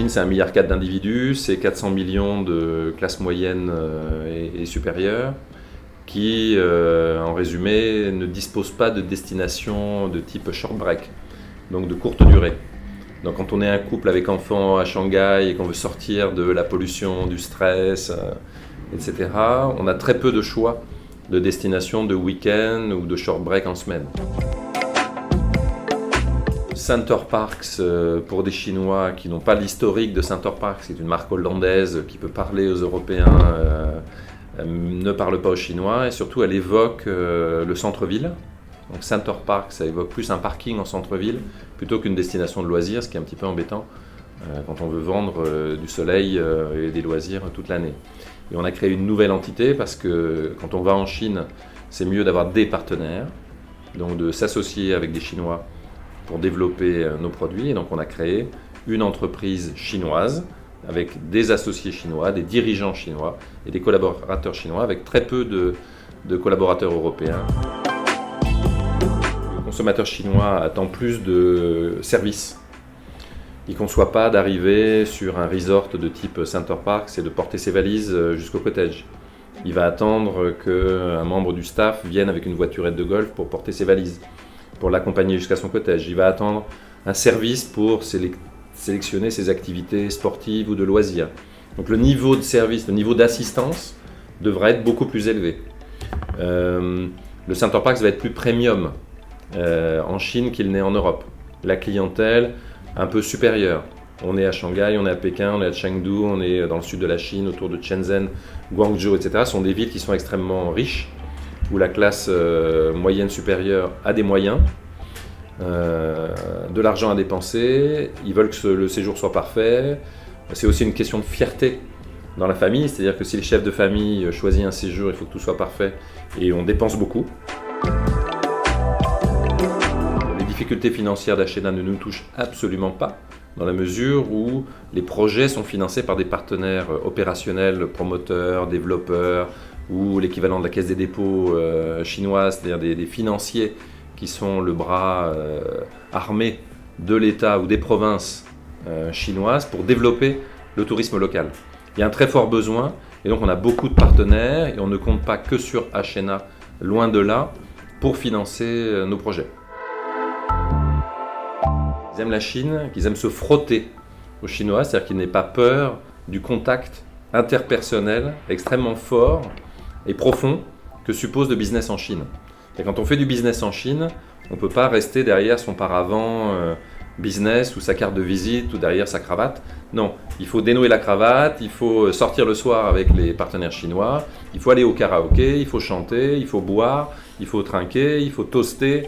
Chine, c'est 1,4 milliard d'individus, c'est 400 millions de classes moyennes et supérieures qui, en résumé, ne disposent pas de destination de type short break, donc de courte durée. Donc quand on est un couple avec enfants à Shanghai et qu'on veut sortir de la pollution, du stress, etc., on a très peu de choix de destination de week-end ou de short break en semaine. Center Parcs, pour des Chinois qui n'ont pas l'historique de Center Parcs, c'est une marque hollandaise qui peut parler aux Européens, ne parle pas aux Chinois, et surtout elle évoque le centre-ville. Donc Center Parcs, ça évoque plus un parking en centre-ville plutôt qu'une destination de loisirs, ce qui est un petit peu embêtant quand on veut vendre du soleil et des loisirs toute l'année. Et on a créé une nouvelle entité parce que quand on va en Chine, c'est mieux d'avoir des partenaires, donc de s'associer avec des Chinois pour développer nos produits. Et donc on a créé une entreprise chinoise avec des associés chinois, des dirigeants chinois et des collaborateurs chinois, avec très peu de collaborateurs européens. Le consommateur chinois attend plus de services. Il ne conçoit pas d'arriver sur un resort de type Center Parcs et de porter ses valises jusqu'au cottage. Il va attendre qu'un membre du staff vienne avec une voiturette de golf pour porter ses valises, pour l'accompagner jusqu'à son cottage. Il va attendre un service pour sélectionner ses activités sportives ou de loisirs. Donc le niveau de service, le niveau d'assistance devrait être beaucoup plus élevé. Le Center Parcs va être plus premium en Chine qu'il n'est en Europe. La clientèle un peu supérieure. On est à Shanghai, on est à Pékin, on est à Chengdu, on est dans le sud de la Chine, autour de Shenzhen, Guangzhou, etc. Ce sont des villes qui sont extrêmement riches, où la classe moyenne supérieure a des moyens, de l'argent à dépenser, ils veulent que le séjour soit parfait. C'est aussi une question de fierté dans la famille, c'est-à-dire que si le chef de famille choisit un séjour, il faut que tout soit parfait et on dépense beaucoup. Les difficultés financières d'Ashena ne nous touchent absolument pas, dans la mesure où les projets sont financés par des partenaires opérationnels, promoteurs, développeurs, ou l'équivalent de la Caisse des dépôts chinoise, c'est-à-dire des financiers qui sont le bras armé de l'État ou des provinces chinoises pour développer le tourisme local. Il y a un très fort besoin et donc on a beaucoup de partenaires et on ne compte pas que sur Ashena, loin de là, pour financer nos projets. Ils aiment la Chine, qu'ils aiment se frotter aux Chinois, c'est-à-dire qu'ils n'aient pas peur du contact interpersonnel extrêmement fort et profond que suppose le business en Chine. Et quand on fait du business en Chine, on ne peut pas rester derrière son paravent business ou sa carte de visite ou derrière sa cravate. Non, il faut dénouer la cravate, il faut sortir le soir avec les partenaires chinois, il faut aller au karaoké, il faut chanter, il faut boire, il faut trinquer, il faut toaster.